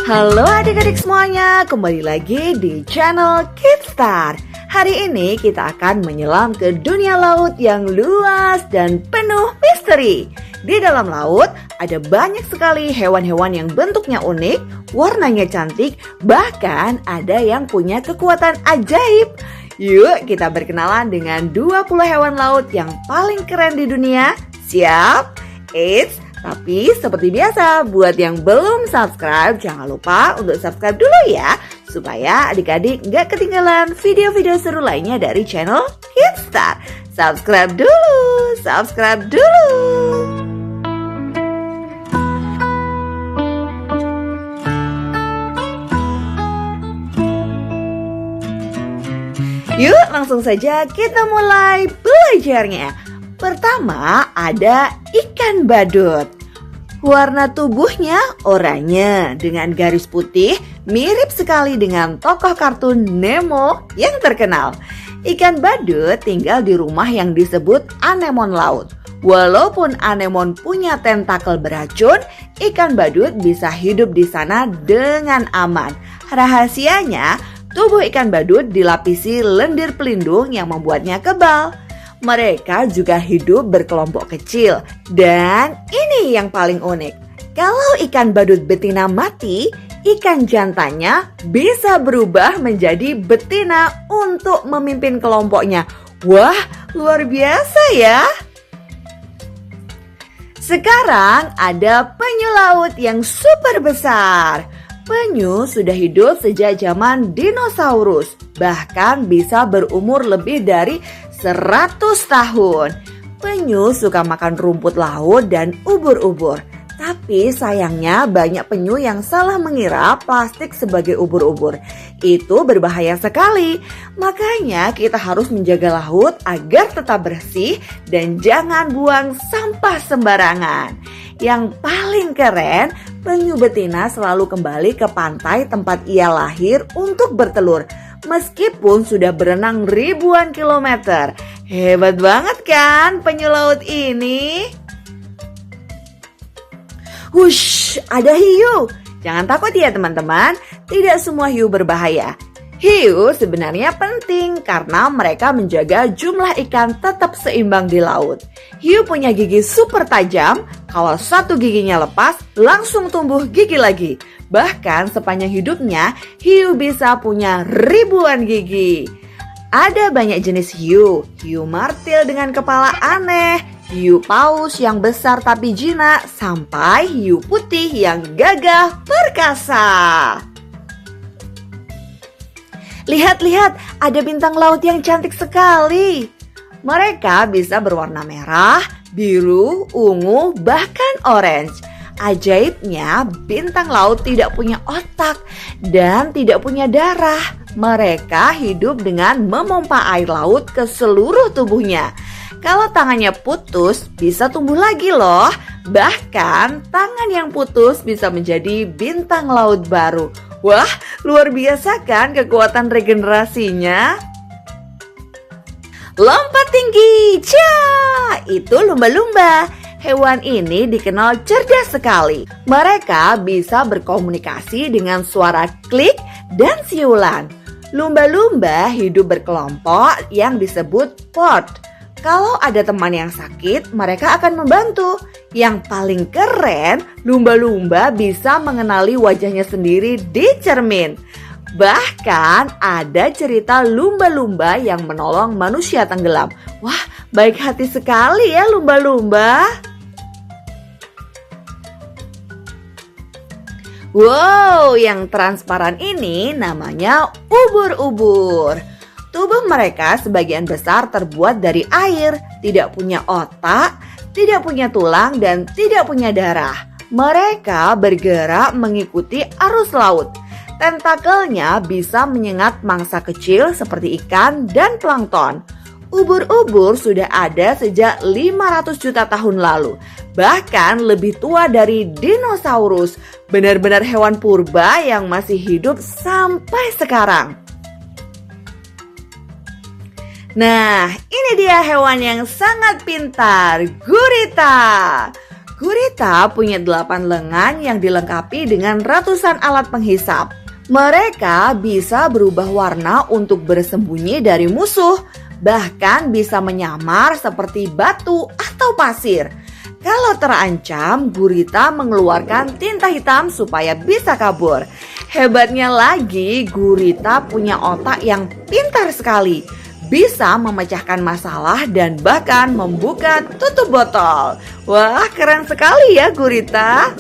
Halo adik-adik semuanya, kembali lagi di channel Kidstar. Hari ini kita akan menyelam ke dunia laut yang luas dan penuh misteri. Di dalam laut ada banyak sekali hewan-hewan yang bentuknya unik, warnanya cantik, bahkan ada yang punya kekuatan ajaib. Yuk kita berkenalan dengan 20 hewan laut yang paling keren di dunia. Siap? Tapi seperti biasa, buat yang belum subscribe, jangan lupa untuk subscribe dulu ya, supaya adik-adik gak ketinggalan video-video seru lainnya dari channel Kidstar. Subscribe dulu. Yuk langsung saja kita mulai belajarnya. Pertama ada ikan badut. Warna tubuhnya oranye dengan garis putih, mirip sekali dengan tokoh kartun Nemo yang terkenal. Ikan badut tinggal di rumah yang disebut anemon laut. Walaupun anemon punya tentakel beracun, ikan badut bisa hidup di sana dengan aman. Rahasianya, tubuh ikan badut dilapisi lendir pelindung yang membuatnya kebal. Mereka juga hidup berkelompok kecil. Dan ini yang paling unik. Kalau ikan badut betina mati, ikan jantannya bisa berubah menjadi betina untuk memimpin kelompoknya. Wah, luar biasa ya. Sekarang ada penyu laut yang super besar. Penyu sudah hidup sejak zaman dinosaurus. Bahkan bisa berumur lebih dari 100 tahun. Penyu suka makan rumput laut dan ubur-ubur. Tapi sayangnya banyak penyu yang salah mengira plastik sebagai ubur-ubur. Itu berbahaya sekali. Makanya kita harus menjaga laut agar tetap bersih dan jangan buang sampah sembarangan. Yang paling keren, penyu betina selalu kembali ke pantai tempat ia lahir untuk bertelur. Meskipun sudah berenang ribuan kilometer. Hebat banget kan penyu laut ini? Wush, ada hiu. Jangan takut ya teman-teman, tidak semua hiu berbahaya. Hiu sebenarnya penting karena mereka menjaga jumlah ikan tetap seimbang di laut. Hiu punya gigi super tajam, kalau satu giginya lepas langsung tumbuh gigi lagi. Bahkan sepanjang hidupnya, hiu bisa punya ribuan gigi. Ada banyak jenis hiu. Hiu martil dengan kepala aneh, hiu paus yang besar tapi jinak, sampai hiu putih yang gagah perkasa. Lihat-lihat, ada bintang laut yang cantik sekali. Mereka bisa berwarna merah, biru, ungu, bahkan orange. Ajaibnya, bintang laut tidak punya otak dan tidak punya darah. Mereka hidup dengan memompa air laut ke seluruh tubuhnya. Kalau tangannya putus, bisa tumbuh lagi loh. Bahkan, tangan yang putus bisa menjadi bintang laut baru. Wah, luar biasa kan kekuatan regenerasinya? Lompat tinggi, itu lumba-lumba. Hewan ini dikenal cerdas sekali. Mereka bisa berkomunikasi dengan suara klik dan siulan. Lumba-lumba hidup berkelompok yang disebut pod. Kalau ada teman yang sakit, mereka akan membantu. Yang paling keren, lumba-lumba bisa mengenali wajahnya sendiri di cermin. Bahkan ada cerita lumba-lumba yang menolong manusia tenggelam. Wah, baik hati sekali ya lumba-lumba. Wow, yang transparan ini namanya ubur-ubur. Tubuh mereka sebagian besar terbuat dari air, tidak punya otak, tidak punya tulang, dan tidak punya darah. Mereka bergerak mengikuti arus laut. Tentakelnya bisa menyengat mangsa kecil seperti ikan dan plankton. Ubur-ubur sudah ada sejak 500 juta tahun lalu. Bahkan lebih tua dari dinosaurus. Benar-benar hewan purba yang masih hidup sampai sekarang. Nah, ini dia hewan yang sangat pintar, gurita. Gurita punya 8 lengan yang dilengkapi dengan ratusan alat penghisap. Mereka bisa berubah warna untuk bersembunyi dari musuh, bahkan bisa menyamar seperti batu atau pasir. Kalau terancam, gurita mengeluarkan tinta hitam supaya bisa kabur. Hebatnya lagi, gurita punya otak yang pintar sekali. Bisa memecahkan masalah dan bahkan membuka tutup botol. Wah, keren sekali ya gurita.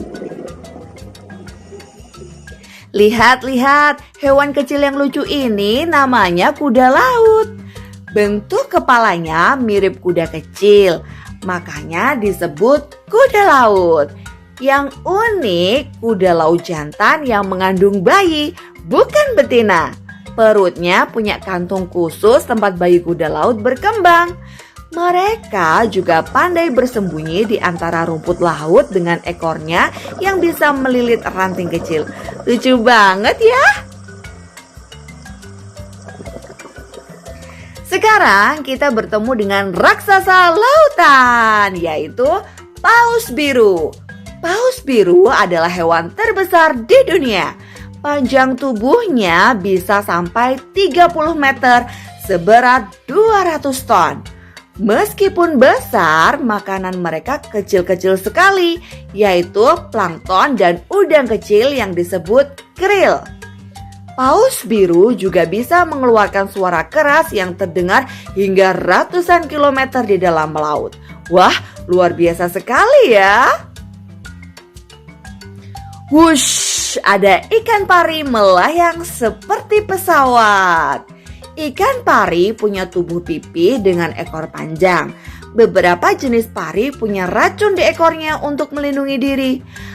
Lihat-lihat, hewan kecil yang lucu ini namanya kuda laut. Bentuk kepalanya mirip kuda kecil, makanya disebut kuda laut. Yang unik, kuda laut jantan yang mengandung bayi, bukan betina. Perutnya punya kantung khusus tempat bayi kuda laut berkembang. Mereka juga pandai bersembunyi di antara rumput laut dengan ekornya yang bisa melilit ranting kecil. Lucu banget ya. Sekarang kita bertemu dengan raksasa lautan, yaitu paus biru. Paus biru adalah hewan terbesar di dunia. Panjang tubuhnya bisa sampai 30 meter, seberat 200 ton. Meskipun besar, makanan mereka kecil-kecil sekali, yaitu plankton dan udang kecil yang disebut krill. Paus biru juga bisa mengeluarkan suara keras yang terdengar hingga ratusan kilometer di dalam laut. Wah, luar biasa sekali ya. Wush, ada ikan pari melayang seperti pesawat. Ikan pari punya tubuh pipih dengan ekor panjang. Beberapa jenis pari punya racun di ekornya untuk melindungi diri.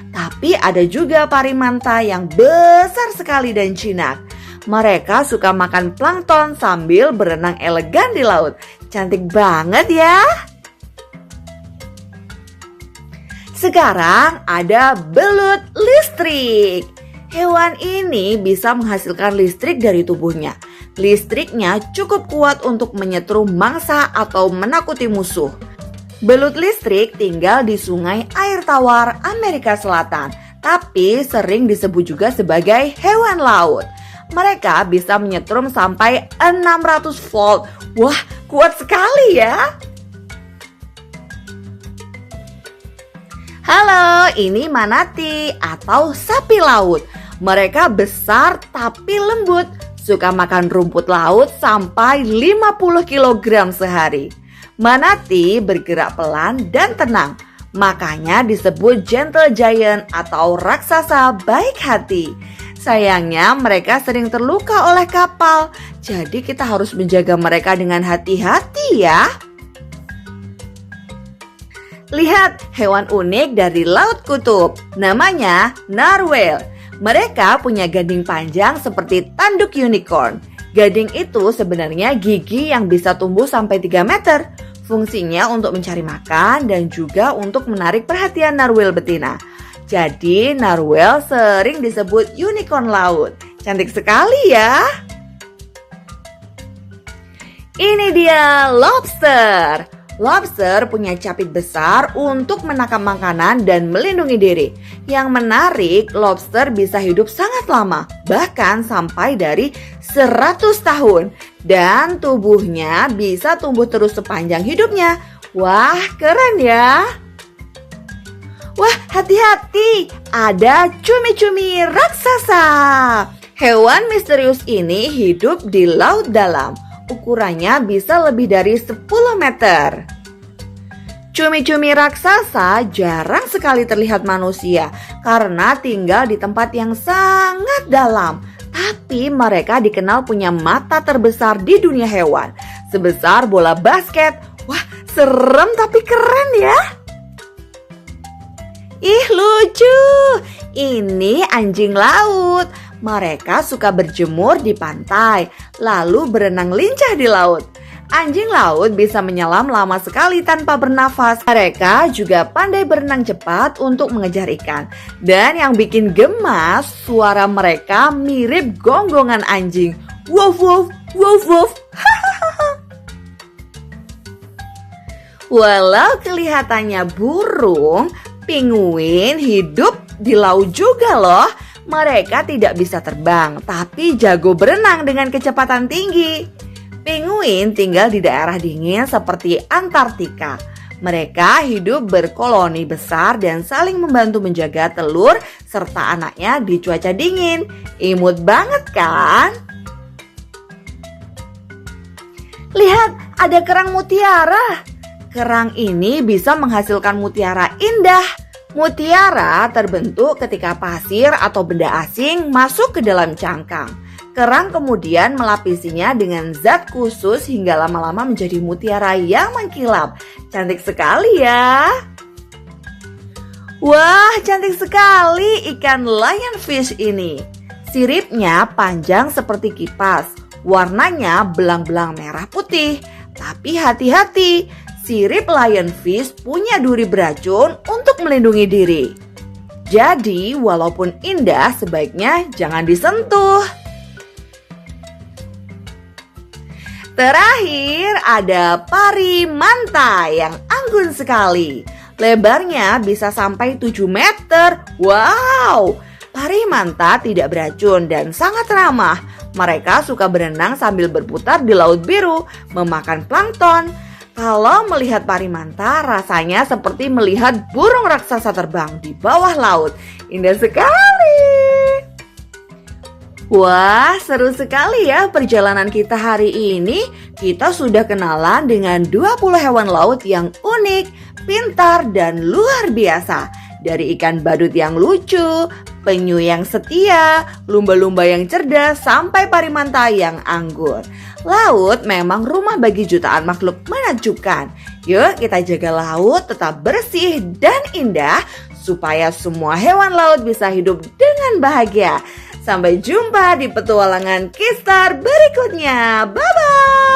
Tapi ada juga pari manta yang besar sekali dan jinak. Mereka suka makan plankton sambil berenang elegan di laut. Cantik banget ya. Sekarang ada belut listrik. Hewan ini bisa menghasilkan listrik dari tubuhnya. Listriknya cukup kuat untuk menyetrum mangsa atau menakuti musuh. Belut listrik tinggal di sungai air tawar Amerika Selatan, tapi sering disebut juga sebagai hewan laut. Mereka bisa menyetrum sampai 600 volt. Wah, kuat sekali ya. Halo, ini manatee atau sapi laut. Mereka besar tapi lembut. Suka makan rumput laut sampai 50 kg sehari. Manatee bergerak pelan dan tenang, makanya disebut gentle giant atau raksasa baik hati. Sayangnya mereka sering terluka oleh kapal, jadi kita harus menjaga mereka dengan hati-hati ya. Lihat hewan unik dari Laut Kutub, namanya narwhal. Mereka punya gading panjang seperti tanduk unicorn. Gading itu sebenarnya gigi yang bisa tumbuh sampai 3 meter. Fungsinya untuk mencari makan dan juga untuk menarik perhatian narwhal betina. Jadi narwhal sering disebut unicorn laut. Cantik sekali ya. Ini dia lobster. Lobster punya capit besar untuk menangkap makanan dan melindungi diri. Yang menarik, lobster bisa hidup sangat lama, bahkan sampai dari 100 tahun. Dan tubuhnya bisa tumbuh terus sepanjang hidupnya. Wah, keren ya. Wah, hati-hati, ada cumi-cumi raksasa. Hewan misterius ini hidup di laut dalam. Ukurannya bisa lebih dari 10 meter. Cumi-cumi raksasa jarang sekali terlihat manusia karena tinggal di tempat yang sangat dalam. Tapi mereka dikenal punya mata terbesar di dunia hewan, sebesar bola basket. Wah, serem tapi keren ya. Ih, lucu. Ini anjing laut. Mereka suka berjemur di pantai, lalu berenang lincah di laut. Anjing laut bisa menyelam lama sekali tanpa bernafas. Mereka juga pandai berenang cepat untuk mengejar ikan. Dan yang bikin gemas, suara mereka mirip gonggongan anjing. Woof woof, woof woof. Walau kelihatannya burung, Pinguin hidup di laut juga loh. Mereka tidak bisa terbang, tapi jago berenang dengan kecepatan tinggi. Pinguin tinggal di daerah dingin seperti Antartika. Mereka hidup berkoloni besar dan saling membantu menjaga telur serta anaknya di cuaca dingin. Imut banget kan? Lihat, ada kerang mutiara. Kerang ini bisa menghasilkan mutiara indah. Mutiara terbentuk ketika pasir atau benda asing masuk ke dalam cangkang. Kerang kemudian melapisinya dengan zat khusus hingga lama-lama menjadi mutiara yang mengkilap. Cantik sekali ya. Wah, cantik sekali ikan lionfish ini. Siripnya panjang seperti kipas. Warnanya belang-belang merah putih. Tapi hati-hati, sirip lionfish punya duri beracun untuk melindungi diri. Jadi, walaupun indah, sebaiknya jangan disentuh. Terakhir, ada pari manta yang anggun sekali. Lebarnya bisa sampai 7 meter. Wow! Pari manta tidak beracun dan sangat ramah. Mereka suka berenang sambil berputar di laut biru, memakan plankton. Kalau melihat pari manta, rasanya seperti melihat burung raksasa terbang di bawah laut. Indah sekali. Wah, seru sekali ya perjalanan kita hari ini. Kita sudah kenalan dengan 20 hewan laut yang unik, pintar, dan luar biasa. Dari ikan badut yang lucu, penyu yang setia, lumba-lumba yang cerdas, sampai pari manta yang anggun. Laut memang rumah bagi jutaan makhluk menakjubkan. Yuk kita jaga laut tetap bersih dan indah supaya semua hewan laut bisa hidup dengan bahagia. Sampai jumpa di petualangan Kistar berikutnya. Bye-bye!